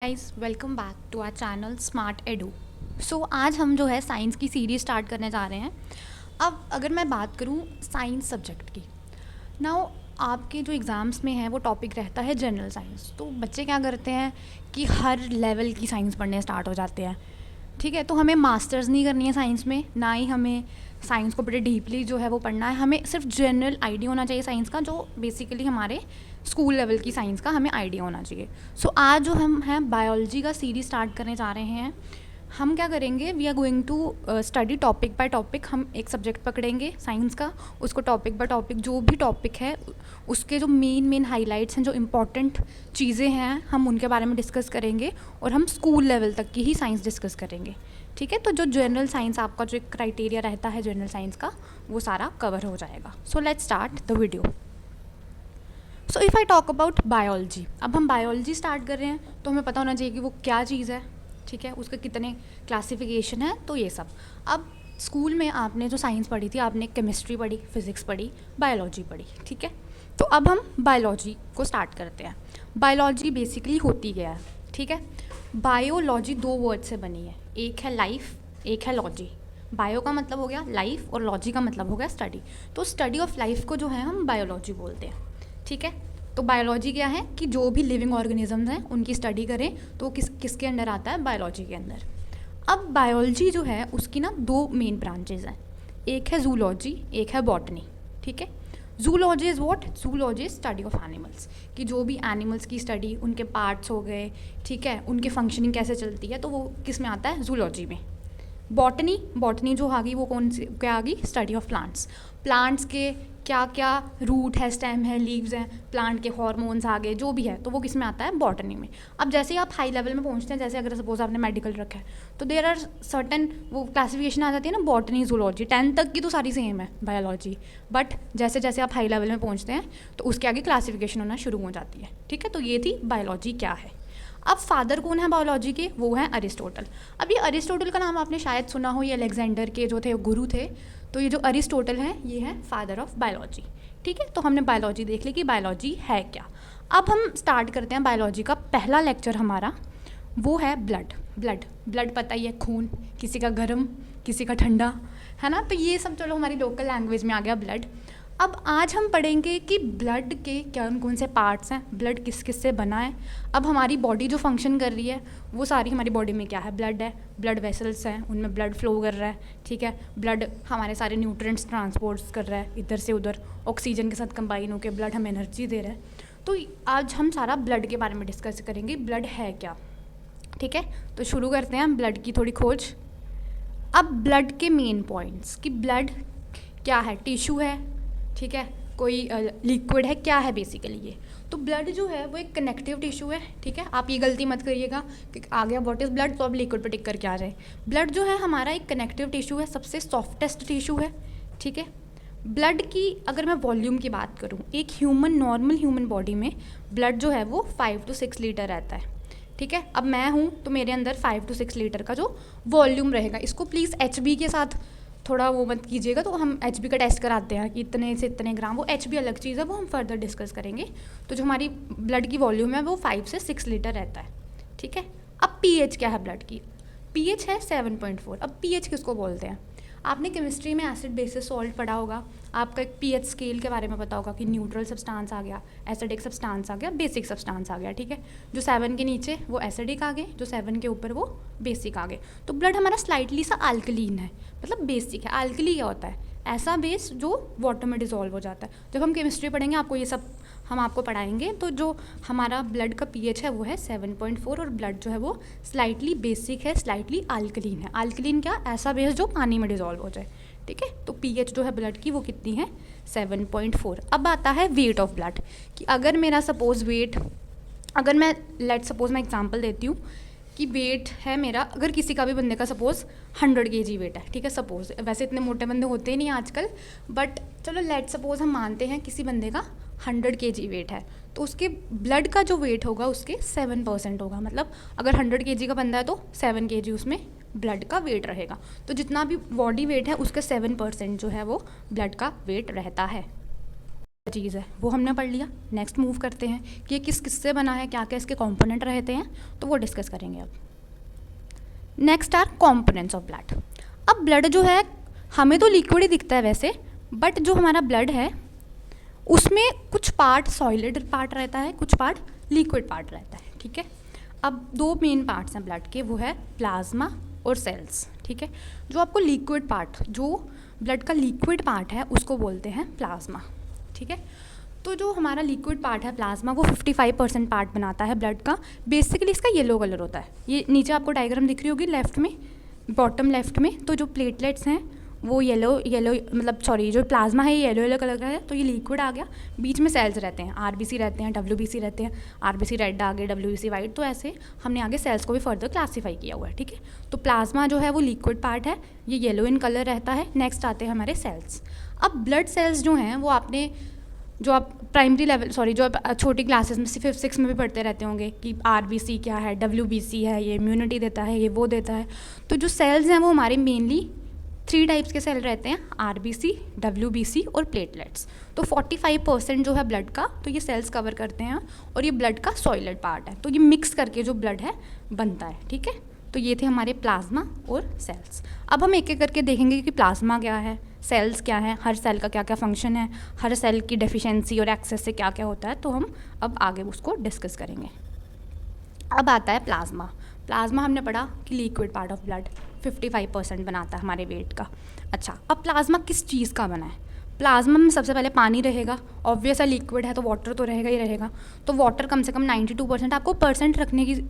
Guys welcome back to our channel smart edu. So आज हम जो है साइंस की सीरीज स्टार्ट करने जा रहे हैं। अब अगर मैं बात करूं साइंस सब्जेक्ट की, नाउ आपके जो एग्ज़ाम्स में है वो टॉपिक रहता है जनरल साइंस। तो बच्चे क्या करते हैं कि हर लेवल की साइंस पढ़ने स्टार्ट हो जाते हैं। ठीक है, तो हमें मास्टर्स नहीं करनी है साइंस में, ना ही हमें साइंस को बड़े डीपली जो है वो पढ़ना है। हमें सिर्फ जनरल आइडिया होना चाहिए साइंस का, जो बेसिकली हमारे स्कूल लेवल की साइंस का हमें आइडिया होना चाहिए। सो आज जो हम हैं बायोलॉजी का सीरीज स्टार्ट करने जा रहे हैं। हम क्या करेंगे, we are going to study topic by topic. हम एक सब्जेक्ट पकड़ेंगे साइंस का, उसको टॉपिक बाय टॉपिक जो भी टॉपिक है उसके जो मेन हाइलाइट्स हैं, जो इम्पॉर्टेंट चीज़ें हैं, हम उनके बारे में डिस्कस करेंगे और हम स्कूल लेवल तक की ही साइंस डिस्कस करेंगे। ठीक है, तो जो जनरल साइंस आपका जो एक क्राइटेरिया रहता है जनरल साइंस का, वो सारा कवर हो जाएगा। So let's start the video. So if I talk about biology, अब हम बायोलॉजी स्टार्ट कर रहे हैं तो हमें पता होना चाहिए कि वो क्या चीज़ है। ठीक है, उसके कितने क्लासिफिकेशन है, तो ये सब। अब स्कूल में आपने जो साइंस पढ़ी थी, आपने केमिस्ट्री पढ़ी, फिज़िक्स पढ़ी, बायोलॉजी पढ़ी। ठीक है, तो अब हम बायोलॉजी को स्टार्ट करते हैं। बायोलॉजी बेसिकली होती क्या है? ठीक है, बायोलॉजी दो वर्ड से बनी है, एक है लाइफ, एक है लॉजी। बायो का मतलब हो गया लाइफ और लॉजी का मतलब हो गया स्टडी। तो स्टडी ऑफ लाइफ को जो है हम बायोलॉजी बोलते हैं। ठीक है, तो बायोलॉजी क्या है कि जो भी लिविंग ऑर्गेनिजम्स हैं उनकी स्टडी करें, तो किसके अंडर आता है? बायोलॉजी के अंदर। अब बायोलॉजी जो है उसकी ना दो मेन ब्रांचेज हैं, एक है जूलॉजी, एक है बॉटनी। ठीक है, zoology is what? Zoology is study of animals, कि जो भी एनिमल्स की स्टडी, उनके पार्ट्स हो गए, ठीक है, उनकी फंक्शनिंग कैसे चलती है, तो वो किस में आता है? जूलॉजी में। बॉटनी जो आ गई वो कौन सी क्या आ गई? Study of plants. प्लांट्स के क्या क्या रूट है, स्टेम है, लीव्स हैं, प्लांट के हार्मोन्स आ गए, जो भी है, तो वो किस में आता है? बॉटनी में। अब जैसे ही आप हाई लेवल में पहुंचते हैं, जैसे अगर सपोज आपने मेडिकल रखा है, तो देयर आर सर्टेन वो क्लासिफिकेशन आ जाती है ना, बॉटनी, जूलॉजी। 10th तक की तो सारी सेम है बायोलॉजी, बट जैसे जैसे आप हाई लेवल में पहुँचते हैं तो उसके आगे क्लासिफिकेशन होना शुरू हो जाती है। ठीक है, तो ये थी बायोलॉजी क्या है। अब फादर कौन है बायोलॉजी के? वो हैं अरिस्टोटल। अब ये अरिस्टोटल का नाम आपने शायद सुना हो, ये अलेक्जेंडर के जो थे गुरु थे। तो ये जो अरिस्टोटल हैं ये है फादर ऑफ बायोलॉजी। ठीक है, तो हमने बायोलॉजी देख ली कि बायोलॉजी है क्या। अब हम स्टार्ट करते हैं बायोलॉजी का पहला लेक्चर हमारा, वो है ब्लड पता ही है, खून, किसी का गर्म किसी का ठंडा, है ना। तो ये सब चलो हमारी लोकल लैंग्वेज में आ गया ब्लड। अब आज हम पढ़ेंगे कि ब्लड के कौन कौन से पार्ट्स हैं, ब्लड किस किस से बना है। अब हमारी बॉडी जो फंक्शन कर रही है वो सारी हमारी बॉडी में क्या है? ब्लड है, ब्लड वेसल्स हैं, उनमें ब्लड फ्लो कर रहा है। ठीक है, ब्लड हमारे सारे न्यूट्रिएंट्स ट्रांसपोर्ट कर रहा है इधर से उधर, ऑक्सीजन के साथ कंबाइन होकर ब्लड हमें एनर्जी दे रहा है। तो आज हम सारा ब्लड के बारे में डिस्कस करेंगे, ब्लड है क्या। ठीक है, तो शुरू करते हैं ब्लड की थोड़ी खोज। अब ब्लड के मेन पॉइंट्स कि ब्लड क्या है? टिश्यू है, ठीक है, कोई लिक्विड है, क्या है बेसिकली ये। तो ब्लड जो है वो एक कनेक्टिव टिश्यू है। ठीक है, आप ये गलती मत करिएगा कि आ गया व्हाट इज़ ब्लड तो अब लिक्विड पे टिक करके आ जाए। ब्लड जो है हमारा एक कनेक्टिव टिश्यू है, सबसे सॉफ्टेस्ट टिश्यू है। ठीक है, ब्लड की अगर मैं वॉल्यूम की बात करूँ, एक नॉर्मल ह्यूमन बॉडी में ब्लड जो है वो 5 to 6 लीटर रहता है। ठीक है, अब मैं हूँ तो मेरे अंदर 5 to 6 लीटर का जो वॉल्यूम रहेगा, इसको प्लीज़ HB के साथ थोड़ा वो मत कीजिएगा। तो हम HB का टेस्ट कराते हैं कि इतने से इतने ग्राम, वो HB अलग चीज़ है, वो हम फर्दर डिस्कस करेंगे। तो जो हमारी ब्लड की वॉल्यूम है वो 5 से 6 लीटर रहता है। ठीक है, अब pH क्या है ब्लड की? pH है 7.4। अब pH किसको बोलते हैं? आपने केमिस्ट्री में एसिड बेसिस सॉल्ट पढ़ा होगा, आपका एक pH स्केल के बारे में पता होगा कि न्यूट्रल सब्सटेंस आ गया, एसिडिक सब्सटेंस आ गया, बेसिक सब्सटेंस आ गया। ठीक है, जो 7 के नीचे वो एसिडिक आ गए, जो 7 के ऊपर वो बेसिक आ गए। तो ब्लड हमारा स्लाइटली सा अल्कलीन है, मतलब बेसिक है। अल्कली क्या होता है? ऐसा बेस जो वाटर में डिजोल्व हो जाता है। जब हम केमिस्ट्री पढ़ेंगे आपको ये सब हम आपको पढ़ाएंगे। तो जो हमारा ब्लड का pH है वो है 7.4 और ब्लड जो है वो स्लाइटली बेसिक है, स्लाइटली अल्कलीन है। अल्कलीन क्या? ऐसा बेस जो पानी में डिजोल्व हो जाए। ठीक है, तो pH जो है ब्लड की वो कितनी है? 7.4। अब आता है वेट ऑफ ब्लड, कि अगर मेरा सपोज वेट, अगर मैं लेट सपोज मैं एग्जांपल देती हूँ कि वेट है मेरा, अगर किसी का भी बंदे का सपोज 100 kg वेट है। ठीक है, सपोज, वैसे इतने मोटे बंदे होते ही नहीं आजकल, बट चलो लेट सपोज हम मानते हैं किसी बंदे का 100 kg वेट है, तो उसके ब्लड का जो वेट होगा उसके 7% होगा। मतलब अगर 100 kg का बंदा है तो 7 kg उसमें ब्लड का वेट रहेगा। तो जितना भी बॉडी वेट है उसके 7% जो है वो ब्लड का वेट रहता है। चीज़ है वो हमने पढ़ लिया। नेक्स्ट मूव करते हैं कि ये किस किस से बना है, क्या क्या इसके कंपोनेंट रहते हैं, तो वो डिस्कस करेंगे अब। Next are components of blood. अब ब्लड जो है हमें तो लिक्विड ही दिखता है वैसे, बट जो हमारा ब्लड है उसमें कुछ पार्ट सॉलिड पार्ट रहता है, कुछ पार्ट लिक्विड पार्ट रहता है, ठीक है। अब दो मेन पार्ट्स हैं ब्लड के, वो है प्लाज्मा और सेल्स, ठीक है। जो आपको लिक्विड पार्ट, जो ब्लड का लिक्विड पार्ट है उसको बोलते हैं प्लाज्मा, ठीक है। तो जो हमारा लिक्विड पार्ट है प्लाज्मा, वो 55% पार्ट बनाता है ब्लड का। बेसिकली इसका येलो कलर होता है। ये नीचे आपको डायग्राम दिख रही होगी लेफ्ट में, बॉटम लेफ्ट में। तो जो प्लेटलेट्स हैं वो येलो मतलब सॉरी, जो प्लाज्मा है ये येलो कलर का है, तो ये लिक्विड आ गया। बीच में सेल्स रहते हैं, आरबीसी रहते हैं, डब्ल्यूबीसी रहते हैं। आरबीसी रेड आ गए, डब्ल्यूबीसी वाइट। तो ऐसे हमने आगे सेल्स को भी फर्दर क्लासीफाई किया हुआ है, ठीक है। तो प्लाज्मा जो है वो लिक्विड पार्ट है, ये येलो इन कलर रहता है। नेक्स्ट आते हैं हमारे सेल्स। अब ब्लड सेल्स जो हैं वो आपने, जो आप प्राइमरी लेवल जो आप छोटी क्लासेस में 5th 6th में भी पढ़ते रहते होंगे कि आरबीसी क्या है, डब्ल्यूबीसी है, ये इम्यूनिटी देता है, ये वो देता है। तो जो सेल्स हैं वो हमारे मेनली 3 टाइप्स के सेल रहते हैं, आरबीसी, डब्ल्यूबीसी और प्लेटलेट्स। तो 45% जो है ब्लड का, तो ये सेल्स कवर करते हैं। और ये ब्लड का सॉलिड पार्ट है, तो ये मिक्स करके जो ब्लड है बनता है, ठीक है। तो ये थे हमारे प्लाज्मा और सेल्स। अब हम एक एक करके देखेंगे कि प्लाज्मा क्या है, सेल्स क्या है, हर सेल का क्या क्या फंक्शन है, हर सेल की डेफिशिएंसी और एक्सेस से क्या क्या होता है। तो हम अब आगे उसको डिस्कस करेंगे। अब आता है प्लाज्मा। प्लाज्मा हमने पढ़ा कि लिक्विड पार्ट ऑफ ब्लड 55% बनाता है हमारे वेट का। अच्छा, अब प्लाज्मा किस चीज़ का बना है? प्लाज्मा में सबसे पहले पानी रहेगा, ऑब्वियस है, लिक्विड है तो वाटर तो रहेगा ही रहेगा। तो वाटर कम से कम 92%। आपको परसेंट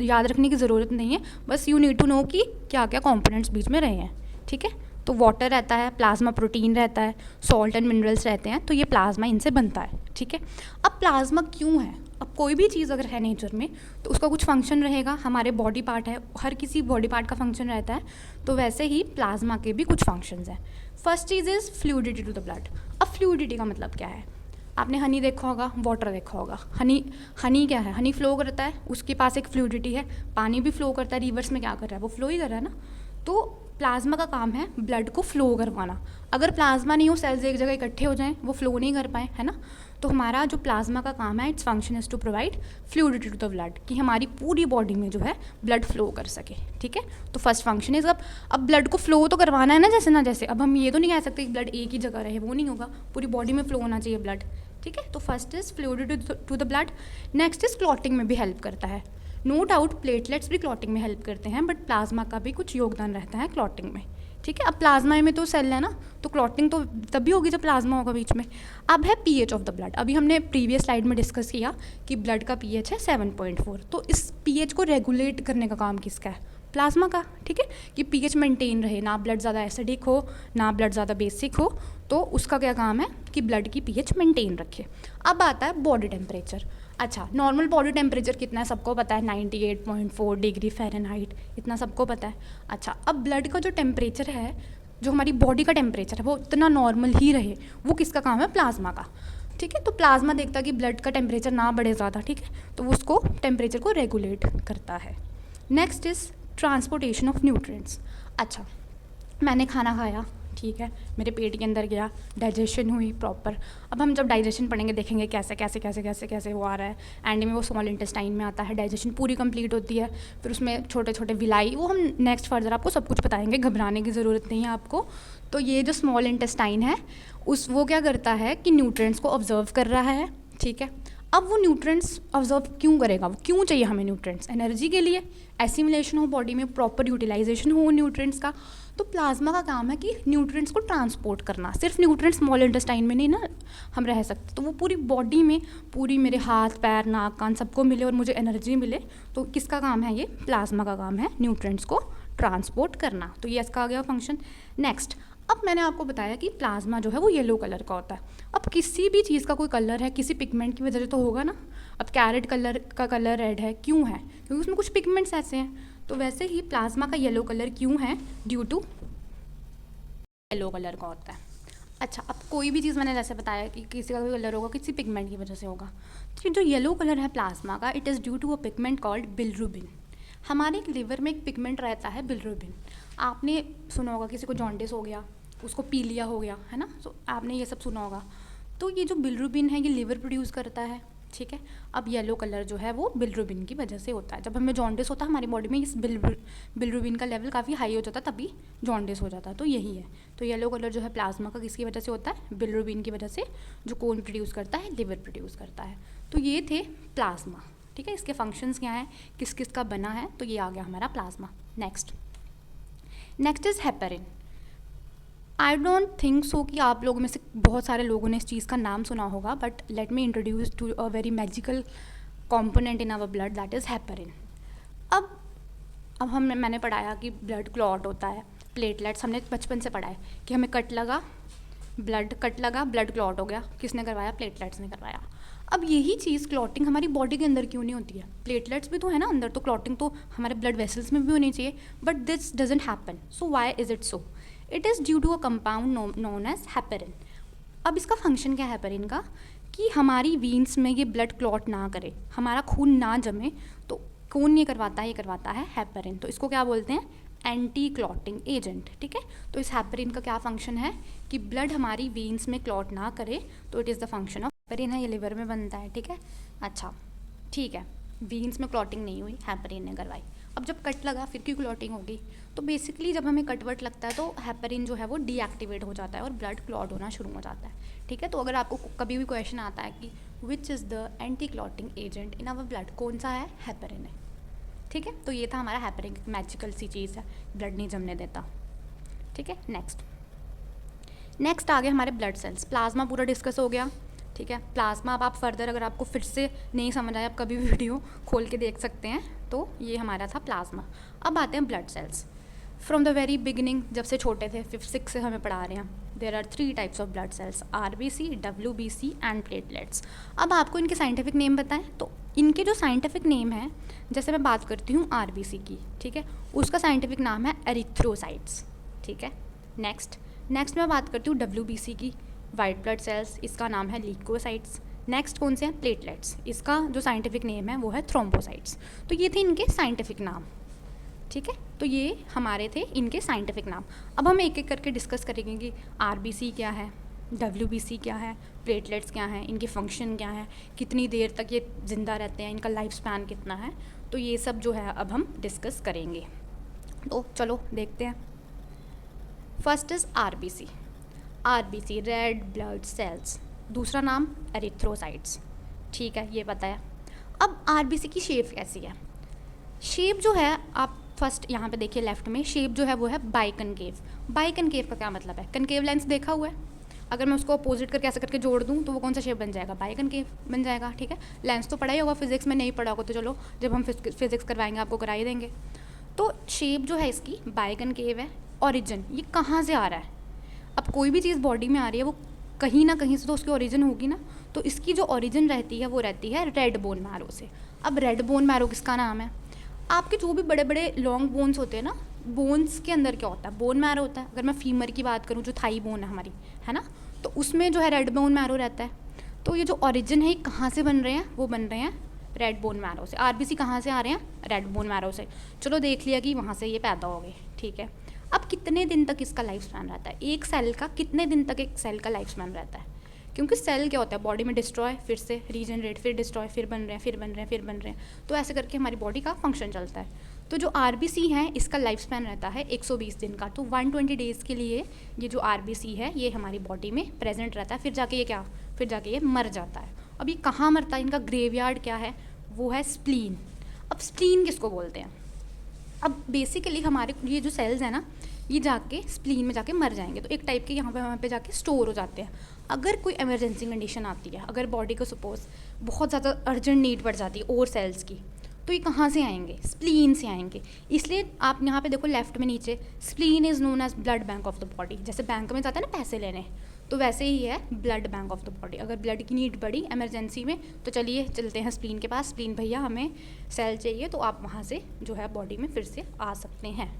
याद रखने की ज़रूरत नहीं है, बस यू नीड टू नो कि क्या क्या कॉम्पोनेंट्स बीच में रहे हैं, ठीक है। तो वाटर रहता है, प्लाज्मा प्रोटीन रहता है, सॉल्ट एंड मिनरल्स रहते हैं। तो ये प्लाज्मा इनसे बनता है, ठीक है। अब प्लाज्मा क्यों है? अब कोई भी चीज़ अगर है नेचर में तो उसका कुछ फंक्शन रहेगा। हमारे बॉडी पार्ट है, हर किसी बॉडी पार्ट का फंक्शन रहता है, तो वैसे ही प्लाज्मा के भी कुछ फंक्शंस हैं। फर्स्ट चीज़ is fluidity to the blood. अब फ्लूइडिटी का मतलब क्या है? आपने हनी देखा होगा, वाटर देखा होगा। हनी क्या है? हनी फ्लो करता है, उसके पास एक फ्लूइडिटी है। पानी भी फ्लो करता है, रिवर्स में क्या कर रहा है? वो फ्लो ही कर रहा है ना। तो प्लाज्मा का काम है ब्लड को फ्लो करवाना। अगर प्लाज्मा नहीं हो, सेल्स एक जगह इकट्ठे हो जाएं, वो फ्लो नहीं कर पाए, है ना। तो हमारा जो प्लाज्मा का काम है, its function is to provide fluidity to the blood, कि हमारी पूरी बॉडी में जो है ब्लड फ्लो कर सके, ठीक है। तो फर्स्ट फंक्शन इज, अब ब्लड को फ्लो तो करवाना है ना, जैसे ना जैसे। अब हम ये तो नहीं कह सकते कि ब्लड एक ही जगह रहे, वो नहीं होगा, पूरी बॉडी में फ्लो होना चाहिए ब्लड, ठीक है। तो first is fluidity to the blood. Next is clotting में भी हेल्प करता है। नो डाउट प्लेटलेट्स भी क्लॉटिंग में हेल्प करते हैं, बट प्लाज्मा का भी कुछ योगदान रहता है क्लॉटिंग में, ठीक है। अब प्लाज्मा में तो सेल है ना, तो क्लॉटिंग तो तभी होगी जब प्लाज्मा होगा बीच में। अब है पीएच ऑफ द ब्लड। अभी हमने प्रीवियस स्लाइड में डिस्कस किया कि ब्लड का पीएच है 7.4। तो इस पीएच को रेगुलेट करने का काम किसका है? प्लाज्मा का, ठीक है। कि पीएच मेंटेन रहे, ना ब्लड ज़्यादा एसिडिक हो, ना ब्लड ज़्यादा बेसिक हो। तो उसका क्या काम है कि ब्लड की पीएच मेंटेन रखे। अब आता है बॉडी टेम्परेचर। अच्छा, नॉर्मल बॉडी टेम्परेचर कितना है सबको पता है, 98.4 डिग्री फ़ारेनहाइट, इतना सबको पता है। अच्छा, अब ब्लड का जो टेम्परेचर है, जो हमारी बॉडी का टेम्परेचर है, वो इतना नॉर्मल ही रहे, वो किसका काम है? प्लाज्मा का, ठीक है। तो प्लाज्मा देखता है कि ब्लड का टेम्परेचर ना बढ़े ज़्यादा, ठीक है, तो वो उसको टेम्परेचर को रेगुलेट करता है। Next is transportation of nutrients. अच्छा, मैंने खाना खाया, ठीक है, मेरे पेट के अंदर गया, डाइजेशन हुई प्रॉपर। अब हम जब डाइजेशन पढ़ेंगे देखेंगे कैसे कैसे कैसे कैसे कैसे वो आ रहा है। एंड में वो स्मॉल इंटेस्टाइन में आता है, डाइजेशन पूरी कंप्लीट होती है। फिर उसमें छोटे छोटे विलाई, वो हम नेक्स्ट फर्दर आपको सब कुछ बताएंगे, घबराने की ज़रूरत नहीं है आपको। तो ये जो स्मॉल इंटेस्टाइन है वो क्या करता है कि न्यूट्रिएंट्स को ऑब्जर्व कर रहा है, ठीक है। अब वो न्यूट्रिएंट्स ऑब्जर्व क्यों करेगा? वो क्यों चाहिए हमें न्यूट्रिएंट्स? एनर्जी के लिए, एसिमिलेशन हो बॉडी में, प्रॉपर यूटिलाइजेशन हो न्यूट्रिएंट्स का। तो प्लाज्मा का काम है कि न्यूट्रिएंट्स को ट्रांसपोर्ट करना। सिर्फ न्यूट्रिएंट्स स्मॉल इंटेस्टाइन में नहीं ना हम रह सकते, तो वो पूरी बॉडी में, पूरी मेरे हाथ पैर नाक कान सबको मिले और मुझे एनर्जी मिले। तो किसका काम है? ये प्लाज्मा का काम है न्यूट्रिएंट्स को ट्रांसपोर्ट करना। तो ये इसका आ गया फंक्शन। नेक्स्ट, अब मैंने आपको बताया कि प्लाज्मा जो है वो येलो कलर का होता है। अब किसी भी चीज़ का कोई कलर है, किसी पिगमेंट की वजह से तो होगा ना। अब कैरेट कलर का कलर रेड है, क्यों है? क्योंकि उसमें कुछ पिगमेंट्स ऐसे हैं। तो वैसे ही प्लाज्मा का येलो कलर क्यों है? ड्यू टू येलो कलर का होता है। अच्छा, अब कोई भी चीज़ मैंने जैसे बताया कि किसी का कोई कलर होगा, किसी पिगमेंट की वजह से होगा। तो जो येलो कलर है प्लाज्मा का, it is due to a pigment called bilirubin. हमारे लिवर में एक पिगमेंट रहता है बिलिरुबिन। आपने सुना होगा किसी को जॉन्डिस हो गया, उसको पीलिया हो गया, है ना। तो आपने ये सब सुना होगा। तो ये जो बिलिरुबिन है ये लिवर प्रोड्यूस करता है, ठीक है। अब येलो कलर जो है वो बिलिरुबिन की वजह से होता है। जब हमें जॉन्डिस होता है हमारी बॉडी में इस बिलिरुबिन का लेवल काफ़ी हाई हो जाता है, तभी जॉन्डिस हो जाता है। तो यही है। तो येलो कलर जो है प्लाज्मा का किसकी वजह से होता है? बिलिरुबिन की वजह से, जो कौन प्रोड्यूस करता है? लिवर प्रोड्यूस करता है। तो ये थे प्लाज्मा, ठीक है। इसके फंक्शंस क्या हैं, किस किस का बना है, तो ये आ गया हमारा plasma. Next is heparin. I don't think so कि आप लोगों में से बहुत सारे लोगों ने इस चीज़ का नाम सुना होगा, but let me introduce to a very magical component in our blood, that is heparin. अब मैंने पढ़ाया कि ब्लड क्लॉट होता है, प्लेटलेट्स हमने बचपन से पढ़ा है कि हमें कट लगा, ब्लड क्लॉट हो गया। किसने करवाया? प्लेटलेट्स ने करवाया। अब यही चीज़ क्लॉटिंग हमारी बॉडी के अंदर क्यों नहीं होती है? प्लेटलेट्स भी तो है ना अंदर, तो क्लॉटिंग तो हमारे ब्लड वेसल्स में भी होनी चाहिए, but this doesn't happen. So why is it so? It is due to a compound known as heparin. अब इसका फंक्शन क्या है हेपेरिन का? कि हमारी वीन्स में ये ब्लड क्लॉट ना करे, हमारा खून ना जमे, तो कौन ये करवाता है? ये करवाता है हेपेरिन। तो इसको क्या बोलते हैं? एंटी क्लॉटिंग एजेंट, ठीक है। तो इस हेपेरिन का क्या फंक्शन है कि ब्लड हमारी वीन्स में क्लॉट ना करे, तो it is the function of heparin है। ये लिवर में बनता है, ठीक है। अच्छा, ठीक है, वीन्स में क्लॉटिंग नहीं हुई, हेपेरिन ने करवाई। अब जब कट लगा फिर क्यों क्लॉटिंग होगी? तो बेसिकली जब हमें कटवट लगता है तो हेपेरिन जो है वो डीएक्टिवेट हो जाता है और ब्लड क्लॉट होना शुरू हो जाता है, ठीक है। तो अगर आपको कभी भी क्वेश्चन आता है कि which is the anti clotting agent in our blood, कौन सा है? हेपेरिन है, ठीक है। तो ये था हमारा हेपेरिन, मैजिकल सी चीज़ है, ब्लड नहीं जमने देता, ठीक है। नेक्स्ट आ गए हमारे ब्लड सेल्स। प्लाज्मा पूरा डिस्कस हो गया, ठीक है। प्लाज्मा अब आप फर्दर अगर आपको फिर से नहीं समझ आया, आप कभी भी वीडियो खोल के देख सकते हैं। तो ये हमारा था प्लाज्मा। अब आते हैं blood cells. From the very beginning, जब से छोटे थे, 5th-6th से हमें पढ़ा रहे हैं, there are 3 types of blood cells, RBC, WBC and platelets. अब आपको इनके साइंटिफिक नेम बताएं, तो इनके जो साइंटिफिक नेम है, जैसे मैं बात करती हूँ RBC की, ठीक है, उसका साइंटिफिक नाम है एरिथ्रोसाइट्स, ठीक है। नेक्स्ट मैं बात करती हूँ WBC की, वाइट ब्लड सेल्स, इसका नाम है ल्यूकोसाइट्स। नेक्स्ट कौन से हैं? प्लेटलेट्स, इसका जो साइंटिफिक नेम है वो है थ्रोम्बोसाइट्स। तो ये थे इनके साइंटिफिक नाम, ठीक है। तो ये हमारे थे इनके साइंटिफिक नाम। अब हम एक एक करके डिस्कस करेंगे कि RBC क्या है, WBC क्या है, प्लेटलेट्स क्या हैं, इनके फंक्शन क्या है, कितनी देर तक ये ज़िंदा रहते हैं, इनका लाइफ स्पैन कितना है। तो ये सब जो है अब हम डिस्कस करेंगे। तो चलो देखते हैं। First is RBC, red blood cells, दूसरा नाम एरिथ्रोसाइट्स, ठीक है, ये पता है। अब RBC की शेप कैसी है? शेप जो है, आप फर्स्ट यहाँ पे देखिए लेफ्ट में, शेप जो है वो है बाइकनकेव। बाइकनकेव का क्या मतलब है? कनकेव लेंस देखा हुआ है, अगर मैं उसको अपोजिट करके ऐसे करके जोड़ दूँ तो वो कौन सा शेप बन जाएगा? बाइकनकेव बन जाएगा, ठीक है। लेंस तो पढ़ा ही होगा फिजिक्स में, नहीं पढ़ा होगा तो चलो जब हम फिजिक्स करवाएंगे आपको करा ही देंगे। तो शेप जो है इसकी बाइकनकेव है। ऑरिजिन, ये कहाँ से आ रहा है? अब कोई भी चीज़ बॉडी में आ रही है वो कहीं ना कहीं से तो उसकी ओरिजिन होगी ना। तो इसकी जो ओरिजिन रहती है वो रहती है रेड बोन मैरो से। अब रेड बोन मैरो किसका नाम है? आपके जो भी बड़े बड़े लॉन्ग बोन्स होते हैं ना, बोन्स के अंदर क्या होता है? बोन मैरो होता है। अगर मैं फीमर की बात करूँ, जो थाई बोन है हमारी, है ना, तो उसमें जो है रेड बोन मैरो रहता है। तो ये जो ओरिजिन है कहाँ से बन रहे हैं? वो बन रहे हैं रेड बोन मैरो से। RBC कहाँ से आ रहे हैं? रेड बोन मैरो से। चलो देख लिया कि वहाँ से ये पैदा हो गए, ठीक है। अब कितने दिन तक इसका लाइफ स्पैन रहता है? एक सेल का कितने दिन तक एक सेल का लाइफ स्पैन रहता है? क्योंकि सेल क्या होता है? बॉडी में डिस्ट्रॉय, फिर से रीजनरेट, फिर डिस्ट्रॉय, फिर बन रहे हैं, फिर बन रहे हैं, फिर बन रहे हैं। तो ऐसे करके हमारी बॉडी का फंक्शन चलता है। तो जो RBC है इसका लाइफ स्पैन रहता है 120 दिन का। तो 120 डेज़ के लिए ये जो RBC है ये हमारी बॉडी में प्रेजेंट रहता है। फिर जाके ये मर जाता है। अब ये कहाँ मरता है? इनका ग्रेवयार्ड क्या है? वो है स्प्लीन। अब स्प्लीन किसको बोलते हैं? अब बेसिकली हमारे ये जो सेल्स हैं ना, ये जाके स्प्लीन में जाके मर जाएंगे। तो एक टाइप के यहाँ पे जाके स्टोर हो जाते हैं। अगर कोई इमरजेंसी कंडीशन आती है, अगर बॉडी को सपोज बहुत ज़्यादा अर्जेंट नीड पड़ जाती है और सेल्स की, तो ये कहाँ से आएंगे? स्प्लीन से आएंगे। इसलिए आप यहाँ पे देखो लेफ्ट में नीचे, spleen is known as blood bank of the body. जैसे बैंक में जाता है ना पैसे लेने, तो वैसे ही है blood bank of the body. अगर ब्लड की नीड पड़ी इमरजेंसी में, तो चलिए चलते हैं स्प्लीन के पास, स्प्लीन भैया हमें सेल चाहिए, तो आप वहाँ से जो है बॉडी में फिर से आ सकते हैं,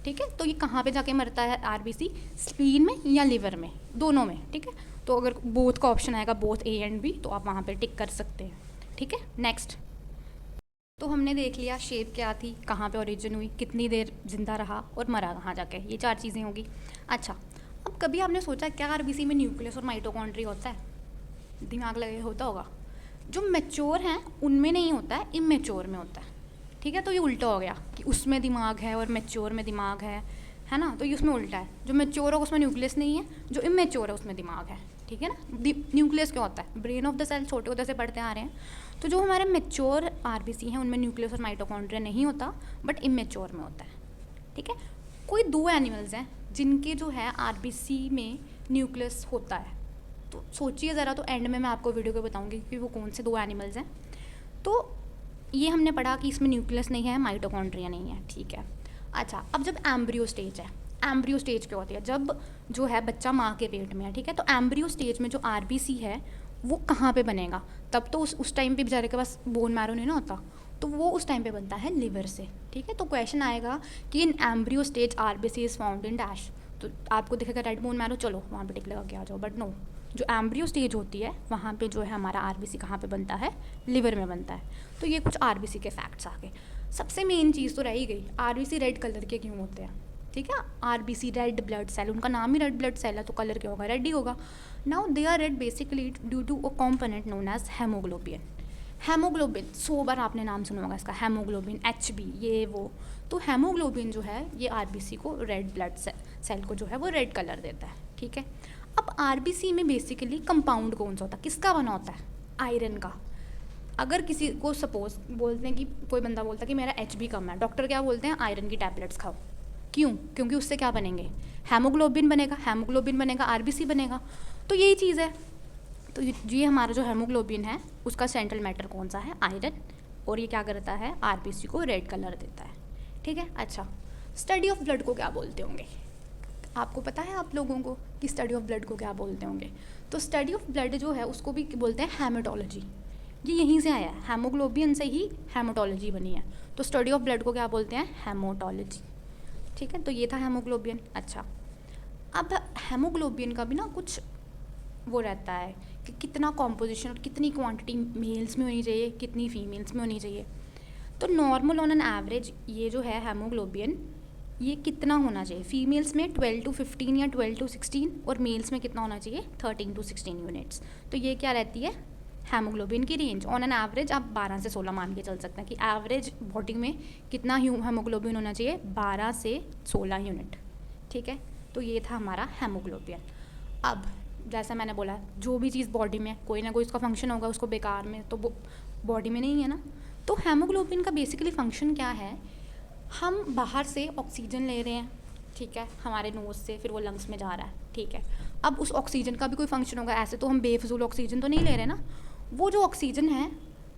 ठीक है। तो ये कहाँ पे जाके मरता है RBC? स्प्लीन में या लिवर में, दोनों में, ठीक है। तो अगर बोथ का ऑप्शन आएगा, बोथ A एंड B, तो आप वहाँ पे टिक कर सकते हैं, ठीक है। नेक्स्ट, तो हमने देख लिया शेप क्या थी, कहाँ पे ओरिजिन हुई, कितनी देर जिंदा रहा और मरा कहाँ जाके, ये 4 चीज़ें होगी। अच्छा, अब कभी आपने सोचा क्या RBC में न्यूक्लियस और माइटोकॉन्ड्रिया होता है? दिमाग लगे होता होगा। जो मैच्योर हैं उनमें नहीं होता है, इमेच्योर में होता है। ठीक है, तो ये उल्टा हो गया कि उसमें दिमाग है और मैच्योर में दिमाग है ना। तो ये उसमें उल्टा है, जो मैच्योर होगा उसमें न्यूक्लियस नहीं है, जो इमेच्योर है उसमें दिमाग है। ठीक है ना। न्यूक्लियस क्या होता है? ब्रेन ऑफ द सेल, छोटे होते से पढ़ते आ रहे हैं। तो जो हमारे मैच्योर आरबीसी हैं उनमें न्यूक्लियस और माइटोकॉन्ड्रिया नहीं होता, बट इमेच्योर में होता है। ठीक है। कोई 2 एनिमल्स हैं जिनके जो है आरबीसी में न्यूक्लियस होता है, तो सोचिए ज़रा। तो एंड में मैं आपको वीडियो को बताऊंगी कि वो कौन से 2 एनिमल्स हैं। तो ये हमने पढ़ा कि इसमें न्यूक्लियस नहीं है, माइटोकॉन्ड्रिया नहीं है। ठीक है। अच्छा, अब जब एम्ब्रियो स्टेज है, एम्ब्रियो स्टेज क्या होती है? जब जो है बच्चा माँ के पेट में है। ठीक है। तो एम्ब्रियो स्टेज में जो आरबीसी है वो कहाँ पे बनेगा? तब तो उस टाइम पे बेचारे के पास बोन मैरो नहीं ना होता, तो वो उस टाइम पे बनता है लिवर से। ठीक है। तो क्वेश्चन आएगा कि इन embryo stage RBC is found in dash. तो आपको दिखेगा रेड बोन मैरो, चलो वहाँ पे टिक लगा के आ जाओ। बट नो, जो एम्ब्रियो स्टेज होती है वहाँ पे जो है हमारा आरबीसी कहाँ पे बनता है? लिवर में बनता है। तो ये कुछ आरबीसी के फैक्ट्स आ गए। सबसे मेन चीज़ तो रह ही गई, आरबीसी रेड कलर के क्यों होते हैं? ठीक है। आरबीसी रेड ब्लड सेल, उनका नाम ही रेड ब्लड सेल है, तो कलर क्या होगा? रेड ही होगा। Now they are red basically due to a component known as haemoglobin. Haemoglobin 100 बार आपने नाम सुना होगा इसका, हेमोग्लोबिन, एचबी, ये वो। तो हेमोग्लोबिन जो है ये आरबीसी को, रेड ब्लड सेल को जो है वो रेड कलर देता है। ठीक है। अब आरबीसी में बेसिकली कंपाउंड कौन सा होता है? किसका बना होता है? आयरन का। अगर किसी को सपोज बोलते हैं कि कोई बंदा बोलता है कि मेरा एचबी कम है, डॉक्टर क्या बोलते हैं? आयरन की टैबलेट्स खाओ। क्यों? क्योंकि उससे क्या बनेंगे? हेमोग्लोबिन बनेगा, हेमोग्लोबिन बनेगा, आरबीसी बनेगा। तो यही चीज़ है। तो ये हमारा जो हेमोग्लोबिन है उसका सेंट्रल मैटर कौन सा है? आयरन। और ये क्या करता है? आरबीसी को रेड कलर देता है। ठीक है। अच्छा, स्टडी ऑफ ब्लड को क्या बोलते होंगे? आपको पता है आप लोगों को कि स्टडी ऑफ ब्लड को क्या बोलते होंगे? तो स्टडी ऑफ ब्लड जो है उसको भी बोलते हैं हेमेटोलॉजी। ये यहीं से आया है, हेमोग्लोबिन से ही हेमेटोलॉजी बनी है। तो स्टडी ऑफ ब्लड को क्या बोलते हैं? हेमोटोलॉजी। ठीक है। तो ये था हेमोग्लोबिन। अच्छा, अब हेमोग्लोबिन का भी ना कुछ वो रहता है कि कितना कॉम्पोजिशन और कितनी क्वांटिटी मेल्स में होनी चाहिए, कितनी फीमेल्स में होनी चाहिए। तो नॉर्मल ऑन एन एवरेज ये जो है हेमोग्लोबिन, ये कितना होना चाहिए? फीमेल्स में 12 to 15 या 12 to 16, और मेल्स में कितना होना चाहिए? 13 to 16 यूनिट्स। तो ये क्या रहती है? हेमोग्लोबिन की रेंज। ऑन एन एवरेज आप 12 से 16 मान के चल सकते हैं कि एवरेज बॉडी में कितना हेमोग्लोबिन होना चाहिए? 12 से 16 यूनिट। ठीक है। तो ये था हमारा हेमोग्लोबिन। अब जैसा मैंने बोला, जो भी चीज़ बॉडी में कोई ना कोई उसका फंक्शन होगा, उसको बेकार में तो वो बॉडी में नहीं है ना। तो हेमोग्लोबिन का बेसिकली फंक्शन क्या है? हम बाहर से ऑक्सीजन ले रहे हैं, ठीक है, हमारे नोज़ से, फिर वो लंग्स में जा रहा है। ठीक है। अब उस ऑक्सीजन का भी कोई फंक्शन होगा, ऐसे तो हम बेफजूल ऑक्सीजन तो नहीं ले रहे ना। वो जो ऑक्सीजन है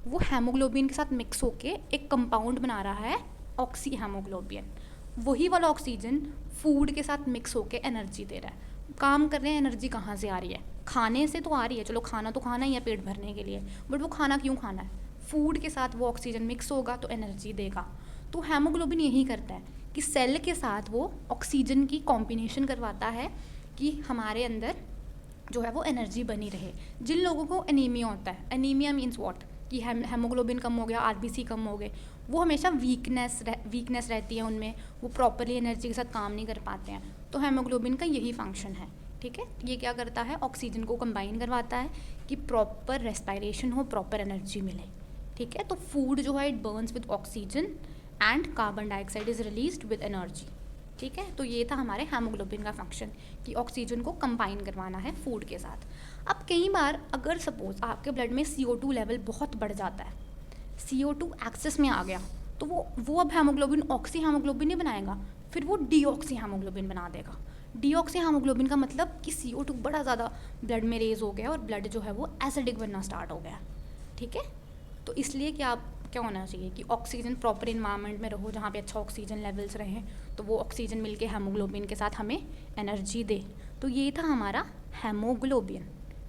वो हेमोग्लोबिन के साथ मिक्स होके एक कंपाउंड बना रहा है, ऑक्सी हेमोग्लोबिन। वही वाला ऑक्सीजन फूड के साथ मिक्स होके एनर्जी दे रहा है। काम कर रहे हैं, एनर्जी कहाँ से आ रही है? खाने से तो आ रही है, चलो खाना तो खाना ही है पेट भरने के लिए, बट वो खाना क्यों खाना है? फूड के साथ वो ऑक्सीजन मिक्स होगा तो एनर्जी देगा। तो हेमोग्लोबिन यही करता है कि सेल के साथ वो ऑक्सीजन की कॉम्बिनेशन करवाता है कि हमारे अंदर जो है वो एनर्जी बनी रहे। जिन लोगों को एनीमिया होता है, एनीमिया मीन्स व्हाट, कि हेमोग्लोबिन कम हो गया, आरबीसी कम हो गए, वो हमेशा वीकनेस रहती है उनमें, वो प्रॉपरली एनर्जी के साथ काम नहीं कर पाते हैं। तो हेमोग्लोबिन का यही फंक्शन है। ठीक है। ये क्या करता है? ऑक्सीजन को कंबाइन करवाता है कि प्रॉपर रेस्पिरेशन हो, प्रॉपर एनर्जी मिले। ठीक है। तो फूड जो है it Burns with oxygen and carbon dioxide is released with energy. ठीक है। तो ये था हमारे हेमोग्लोबिन का फंक्शन कि ऑक्सीजन को कंबाइन करवाना है फूड के साथ। अब कई बार अगर सपोज आपके ब्लड में CO2 लेवल बहुत बढ़ जाता है, CO2 एक्सेस में आ गया, तो वो अब हेमोग्लोबिन ऑक्सी हेमोग्लोबिन नहीं बनाएगा, फिर वो डीऑक्सी हेमोग्लोबिन बना देगा। डीऑक्सी हेमोग्लोबिन का मतलब कि CO2 बड़ा ज़्यादा ब्लड में रेज हो गया और ब्लड जो है वो एसिडिक बनना स्टार्ट हो गया। ठीक है। तो इसलिए कि आप क्या होना चाहिए कि ऑक्सीजन प्रॉपर इन्वायरमेंट में रहो जहाँ पे अच्छा ऑक्सीजन लेवल्स रहें, तो वो ऑक्सीजन मिलके हेमोग्लोबिन के साथ हमें एनर्जी दे। तो ये था हमारा हेमोग्लोबिन।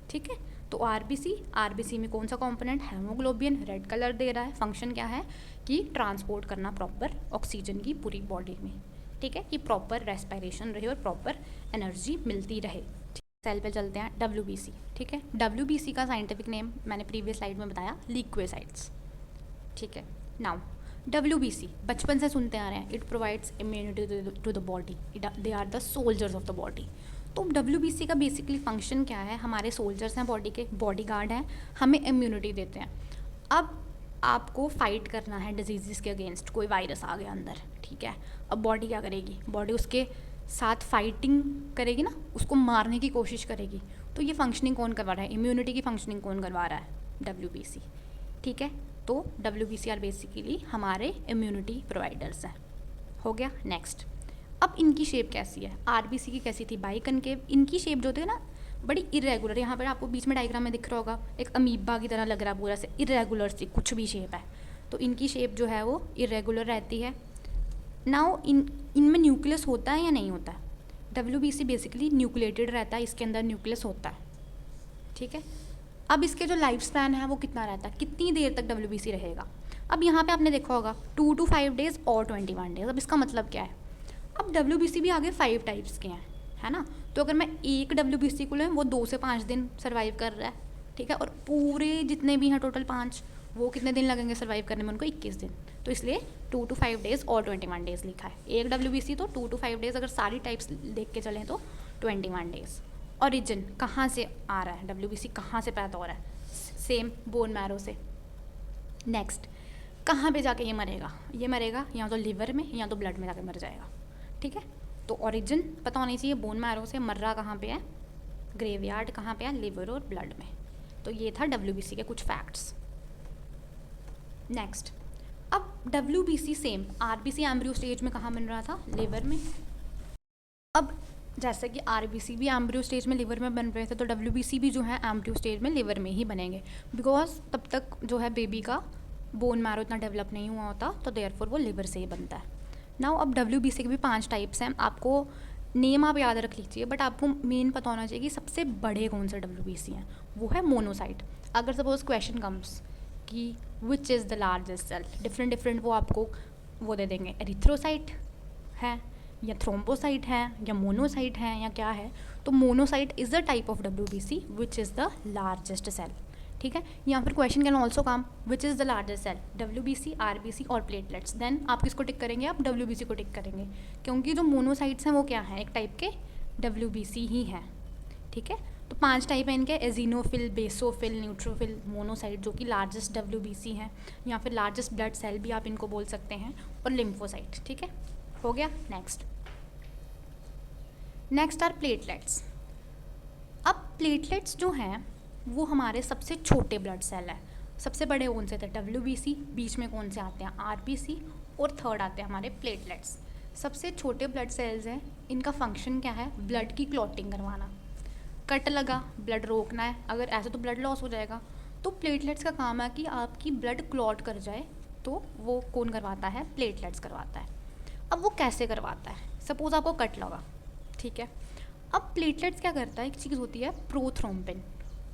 ठीक है। तो आरबीसी में कौन सा कंपोनेंट? हेमोग्लोबिन, रेड कलर दे रहा है। फंक्शन क्या है? कि ट्रांसपोर्ट करना प्रॉपर ऑक्सीजन की पूरी बॉडी में। ठीक है। कि प्रॉपर रेस्पिरेशन रहे और प्रॉपर एनर्जी मिलती रहे। सेल पे चलते हैं, WBC। ठीक है। WBC का साइंटिफिक नेम मैंने प्रीवियस स्लाइड में बताया, लिक्वेसाइड्स। ठीक है। नाउ WBC बचपन से सुनते आ रहे हैं, it provides immunity to the body, they are the soldiers of the body. तो WBC का बेसिकली फंक्शन क्या है, हमारे सोल्जर्स हैं बॉडी के, बॉडी गार्ड हैं, हमें इम्यूनिटी देते हैं। अब आपको फाइट करना है डिजीज़ के अगेंस्ट, कोई वायरस आ गया अंदर, ठीक है, अब बॉडी क्या करेगी, बॉडी उसके साथ फाइटिंग करेगी ना, उसको मारने की कोशिश करेगी। तो ये फंक्शनिंग कौन करवा रहा है, इम्यूनिटी की फंक्शनिंग कौन करवा रहा है, WBC, ठीक है। तो WBC आर बेसिकली हमारे इम्यूनिटी प्रोवाइडर्स हैं। हो गया। नेक्स्ट, अब इनकी शेप कैसी है, RBC की कैसी थी, बाइकनकेव। इनकी शेप जो होती है ना बड़ी इरेगुलर, यहाँ पर आपको बीच में डायग्राम में दिख रहा होगा, एक अमीबा की तरह लग रहा है पूरा से, इरेगुलर सी कुछ भी शेप है। तो इनकी शेप जो है वो इरेगुलर रहती है। नाउ इनमें न्यूक्लियस होता है या नहीं होता है, WBC बेसिकली न्यूक्लिएटेड रहता है, इसके अंदर न्यूक्लियस होता है, ठीक है। अब इसके जो लाइफ स्पैन है वो कितना रहता है, कितनी देर तक WBC रहेगा। अब यहाँ पे आपने देखा होगा 2 to 5 डेज़ और 21 डेज़। अब इसका मतलब क्या है, अब WBC भी आगे 5 टाइप्स के हैं, है ना। तो अगर मैं एक WBC को लें, वो 2 से 5 दिन सर्वाइव कर रहा है, ठीक है, और पूरे जितने भी हैं टोटल 5, वो कितने दिन लगेंगे सर्वाइव करने में, उनको 21 दिन। तो इसलिए 2 to 5 डेज़ और 21 डेज़ लिखा है। एक WBC तो 2 to 5 डेज़, अगर सारी टाइप्स देख के चलें तो 21 डेज़। ओरिजिन कहाँ से आ रहा है, WBC कहाँ से पैदा हो रहा है, सेम बोन मैरो से। नेक्स्ट, कहाँ पे जाके ये मरेगा या तो लिवर में या तो ब्लड में जाके मर जाएगा, ठीक है। तो ओरिजिन पता होनी चाहिए, बोन मैरो से, मर रहा कहाँ पे है, ग्रेवयार्ड कहाँ पे है, लिवर और ब्लड में। तो ये था WBC के कुछ फैक्ट्स। नेक्स्ट, अब WBC same RBC embryo stage में कहाँ बन रहा था, लिवर में। अब जैसे कि RBC भी एम्ब्रियो स्टेज में लिवर में बन रहे थे, तो WBC भी जो है एम्ब्रियो स्टेज में लिवर में ही बनेंगे, बिकॉज तब तक जो है बेबी का बोन मैरो इतना डेवलप नहीं हुआ होता, तो देयरफॉर वो लिवर से ही बनता है। नाउ अब WBC के भी 5 टाइप्स हैं, आपको नेम आप याद रख लीजिए, बट आपको मेन पता होना चाहिए कि सबसे बड़े कौन से WBC हैं। वो है मोनोसाइट। अगर सपोज क्वेश्चन कम्स कि which is the largest cell, different वो आपको वो दे देंगे, एरिथ्रोसाइट है या थ्रोम्बोसाइट है या मोनोसाइट है या क्या है। तो monocyte is the type of WBC which is the largest cell, ठीक है। या फिर question can also come which is the largest cell, WBC, RBC और प्लेटलेट्स। देन आप किसको टिक करेंगे, आप WBC को टिक करेंगे, क्योंकि जो मोनोसाइट्स हैं वो क्या हैं, एक टाइप के WBC ही हैं, ठीक है। तो 5 टाइप हैं इनके, एजिनोफिल, बेसोफिल, न्यूट्रोफिल, मोनोसाइट जो कि लार्जेस्ट WBC हैं, या फिर लार्जेस्ट ब्लड सेल भी आप इनको बोल सकते हैं, और लिम्फोसाइट, ठीक है। हो गया। Next are platelets. अब प्लेटलेट्स जो हैं वो हमारे सबसे छोटे ब्लड सेल है। सबसे बड़े कौन से थे, WBC, बीच में कौन से आते हैं, RBC, और थर्ड आते हैं हमारे प्लेटलेट्स। सबसे छोटे ब्लड सेल्स हैं, इनका फंक्शन क्या है, ब्लड की क्लॉटिंग करवाना। कट लगा, ब्लड रोकना है, अगर ऐसे तो ब्लड लॉस हो जाएगा। तो प्लेटलेट्स का काम है कि आपकी ब्लड क्लॉट कर जाए, तो वो कौन करवाता है, प्लेटलेट्स करवाता है। अब वो कैसे करवाता है, सपोज़ आपको कट लगा, ठीक है। अब प्लेटलेट्स क्या करता है, एक चीज़ होती है प्रोथ्रोम्बिन,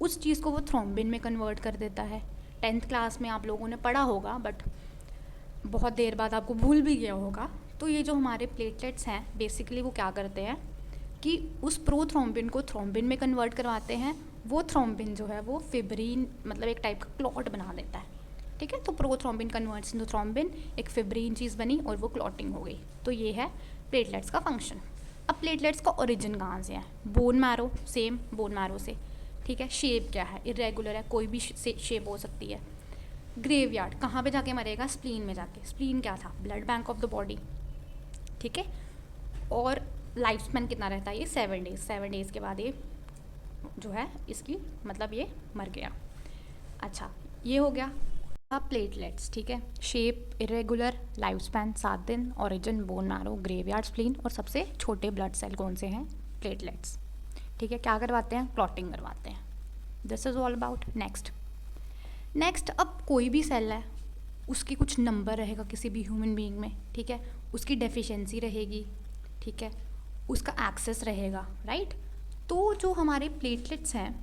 उस चीज़ को वो थ्रोम्बिन में कन्वर्ट कर देता है। 10th क्लास में आप लोगों ने पढ़ा होगा, बट बहुत देर बाद आपको भूल भी गया होगा। तो ये जो हमारे प्लेटलेट्स हैं बेसिकली वो क्या करते हैं कि उस प्रोथ्रोम्बिन को थ्रोम्बिन में कन्वर्ट करवाते हैं। वो थ्रोम्बिन जो है वो फिब्रिन, मतलब एक टाइप का क्लॉट बना देता है, ठीक है। तो प्रोथ्रोम्बिन कन्वर्ट्स इनटू थ्रोम्बिन, एक फिब्रिन चीज़ बनी और वो क्लॉटिंग हो गई। तो ये है प्लेटलेट्स का फंक्शन। अब प्लेटलेट्स का ओरिजिन कहाँ से है, bone marrow, same bone marrow से, ठीक है। शेप क्या है, इरेगुलर है, कोई भी शेप हो सकती है। ग्रेवयार्ड कहाँ पे जाके मरेगा, स्प्लीन में जाके। स्प्लीन क्या था, blood bank of the body, ठीक है। और लाइफ स्पैन कितना रहता है, ये 7 डेज़। 7 डेज़ के बाद ये जो है इसकी मतलब ये मर गया। अच्छा, ये हो गया अब प्लेटलेट्स, ठीक है। शेप इरेगुलर, लाइफ स्पैन 7 दिन, origin bone marrow, graveyard, spleen, और सबसे छोटे ब्लड सेल कौन से हैं, प्लेटलेट्स, ठीक है। क्या करवाते हैं, क्लॉटिंग करवाते हैं। This is all about. Next, अब कोई भी सेल है, उसकी कुछ नंबर रहेगा किसी भी ह्यूमन बीइंग में, ठीक है। उसकी डेफिशिएंसी रहेगी, ठीक है, उसका एक्सेस रहेगा, राइट। तो जो हमारे प्लेटलेट्स हैं,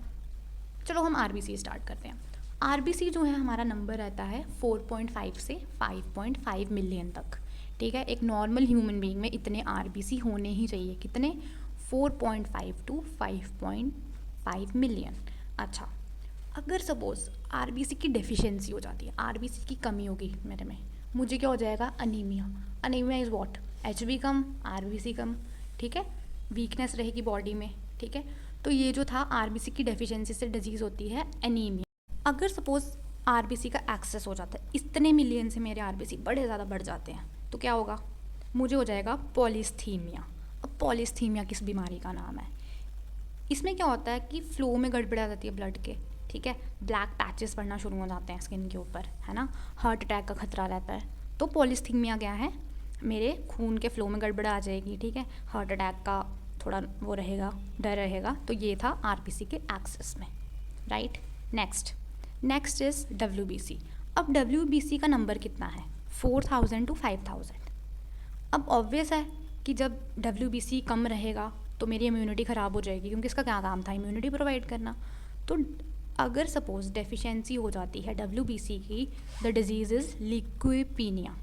चलो हम RBC स्टार्ट करते हैं। RBC जो है हमारा नंबर रहता है 4.5 से 5.5 मिलियन तक, ठीक है। एक नॉर्मल ह्यूमन बीइंग में इतने RBC होने ही चाहिए, कितने, 4.5 to 5.5 मिलियन। अच्छा, अगर सपोज RBC की डेफिशिएंसी हो जाती है, RBC की कमी होगी मेरे में, मुझे क्या हो जाएगा, anaemia. Anaemia is what, HB come, RBC कम, ठीक है। वीकनेस रहेगी बॉडी में, ठीक है। तो ये जो था आरबीसी की डेफिशिएंसी से डिजीज़ होती है एनीमिया। अगर सपोज़ आरबीसी का एक्सेस हो जाता है, इतने मिलियन से मेरे आरबीसी बड़े ज़्यादा बढ़ जाते हैं, तो क्या होगा, मुझे हो जाएगा पॉलीस्थीमिया। अब पॉलीस्थीमिया किस बीमारी का नाम है? इसमें क्या होता है कि फ्लो में गड़बड़ आ जाती है ब्लड के, ठीक है, ब्लैक पैचेस पड़ना शुरू हो जाते हैं स्किन के ऊपर, है ना, हार्ट अटैक का खतरा रहता है। तो पॉलीस्थीमिया क्या है, मेरे खून के फ्लो में गड़बड़ आ जाएगी, ठीक है, हार्ट अटैक का थोड़ा वो रहेगा, डर रहेगा। तो ये था आरबीसी के एक्सेस में, राइट। Next is WBC. अब डब्ल्यूबीसी का नंबर कितना है, 4000 to 5000। अब ऑब्वियस है कि जब डब्ल्यूबीसी कम रहेगा तो मेरी इम्यूनिटी ख़राब हो जाएगी, क्योंकि इसका क्या काम था, इम्यूनिटी प्रोवाइड करना। तो अगर सपोज़ डेफिशिएंसी हो जाती है डब्ल्यूबीसी की, द डिजीज़ इज़ ल्यूकेमिया।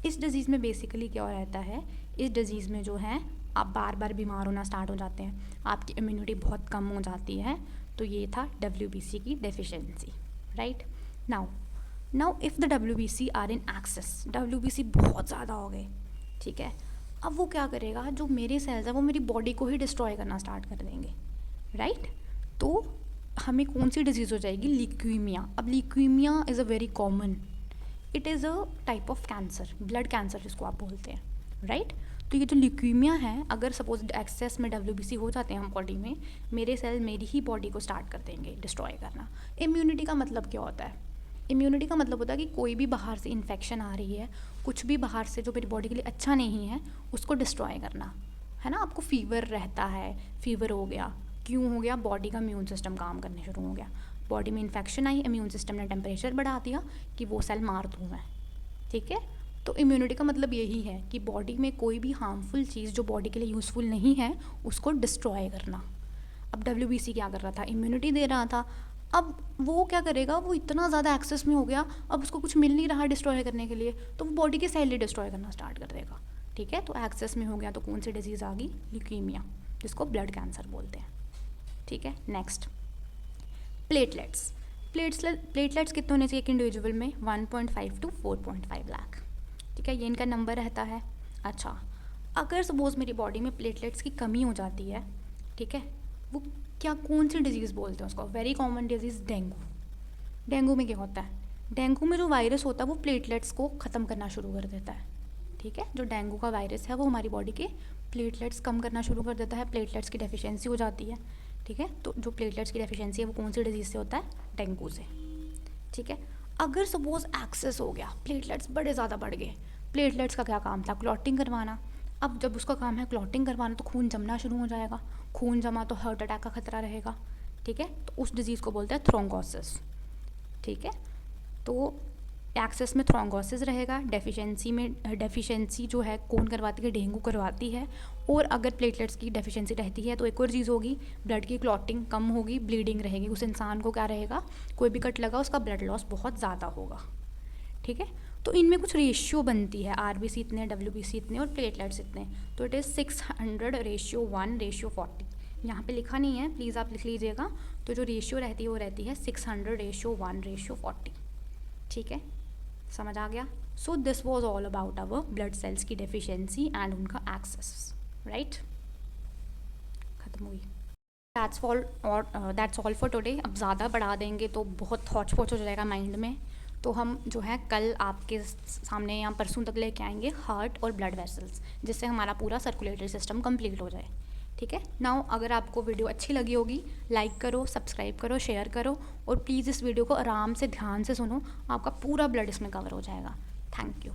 इस डिज़ीज़ में बेसिकली क्या रहता है, इस डिज़ीज़ में जो है आप बार बार बीमार होना स्टार्ट हो जाते हैं, आपकी इम्यूनिटी बहुत कम हो जाती है। तो ये था डब्ल्यूबीसी की deficiency, right. Now if the WBC are in excess, WBC बहुत ज़्यादा हो गए, ठीक है, अब वो क्या करेगा, जो मेरे सेल्स हैं वो मेरी बॉडी को ही डिस्ट्रॉय करना स्टार्ट कर देंगे, राइट। तो हमें कौन सी डिजीज़ हो जाएगी, ल्यूकेमिया। अब leukaemia is a very common, it is a type of cancer, blood cancer जिसको आप बोलते हैं, राइट। तो ये जो ल्यूकेमिया है, अगर सपोज एक्सेस में डब्ल्यूबीसी हो जाते हैं हम बॉडी में, मेरे सेल मेरी ही बॉडी को स्टार्ट कर देंगे डिस्ट्रॉय करना। इम्यूनिटी का मतलब क्या होता है, इम्यूनिटी का मतलब होता है कि कोई भी बाहर से इन्फेक्शन आ रही है, कुछ भी बाहर से जो मेरी बॉडी के लिए अच्छा नहीं है, उसको डिस्ट्रॉय करना, है ना। आपको फीवर रहता है, फीवर हो गया, क्यों हो गया, बॉडी का इम्यून सिस्टम काम करने शुरू हो गया, बॉडी में इन्फेक्शन आई, इम्यून सिस्टम ने टेम्परेचर बढ़ा दिया कि वो सेल मार दूँ मैं, ठीक है। तो इम्यूनिटी का मतलब यही है कि बॉडी में कोई भी हार्मफुल चीज़ जो बॉडी के लिए यूज़फुल नहीं है उसको डिस्ट्रॉय करना। अब डब्ल्यूबीसी क्या कर रहा था, इम्यूनिटी दे रहा था। अब वो क्या करेगा, वो इतना ज़्यादा एक्सेस में हो गया, अब उसको कुछ मिल नहीं रहा डिस्ट्रॉय करने के लिए, तो वो बॉडी के सेल ही डिस्ट्रॉय करना स्टार्ट कर देगा, ठीक है। तो एक्सेस में हो गया, तो कौन सी डिजीज़ आ गई, ल्यूकेमिया, जिसको ब्लड कैंसर बोलते हैं, ठीक है। Next, platelets. प्लेटलेट्स कितने होने चाहिए एक इंडिविजुअल में, 1.5 to 4.5 लाख, ठीक है, ये इनका नंबर रहता है। अच्छा, अगर सपोज़ मेरी बॉडी में प्लेटलेट्स की कमी हो जाती है, ठीक है, वो क्या, कौन सी डिजीज़ बोलते हैं उसको, very common disease dengue. Dengue में क्या होता है, डेंगू में जो वायरस होता है वो प्लेटलेट्स को ख़त्म करना शुरू कर देता है, ठीक है। जो डेंगू का वायरस है वो हमारी बॉडी के प्लेटलेट्स कम करना शुरू कर देता है, प्लेटलेट्स की डेफिशिएंसी हो जाती है, ठीक है। तो जो प्लेटलेट्स की डेफिशिएंसी है वो कौन सी डिजीज़ से होता है, डेंगू से, ठीक है। अगर सपोज़ एक्सेस हो गया, प्लेटलेट्स बड़े ज़्यादा बढ़ गए, प्लेटलेट्स का क्या काम था, क्लॉटिंग करवाना। अब जब उसका काम है क्लॉटिंग करवाना, तो खून जमना शुरू हो जाएगा, खून जमा तो हार्ट अटैक का खतरा रहेगा, ठीक है। तो उस डिज़ीज़ को बोलते हैं थ्रोम्बोसिस, ठीक है। तो एक्सेस में थ्रोम्बोसिस रहेगा, डेफिशिएंसी जो है कौन करवाती है, डेंगू करवाती है। और अगर प्लेटलेट्स की डेफिशिएंसी रहती है तो एक और चीज़ होगी, ब्लड की क्लॉटिंग कम होगी, ब्लीडिंग रहेगी, उस इंसान को क्या रहेगा, कोई भी कट लगा उसका ब्लड लॉस बहुत ज़्यादा होगा, ठीक है। तो इनमें कुछ रेशियो बनती है, आरबीसी इतने, डब्ल्यूबीसी इतने और प्लेटलेट्स इतने, तो इट इज़ 600:1:40। यहाँ पे लिखा नहीं है, प्लीज़ आप लिख लीजिएगा। तो जो रेशियो रहती है वो रहती है 600:1:40, ठीक है, समझ आ गया। So this was all about our blood cells की डेफिशिएंसी एंड उनका एक्सेस, राइट, खत्म हुई। That's all for today. अब ज़्यादा बढ़ा देंगे तो बहुत हौच पौच हो जाएगा माइंड में, तो हम जो है कल आपके सामने या परसों तक लेके आएंगे हार्ट और ब्लड वेसल्स, जिससे हमारा पूरा सर्कुलेटरी सिस्टम कंप्लीट हो जाए, ठीक है। नाउ अगर आपको वीडियो अच्छी लगी होगी, लाइक करो, सब्सक्राइब करो, शेयर करो, और प्लीज़ इस वीडियो को आराम से ध्यान से सुनो, आपका पूरा ब्लड इसमें कवर हो जाएगा। Thank you.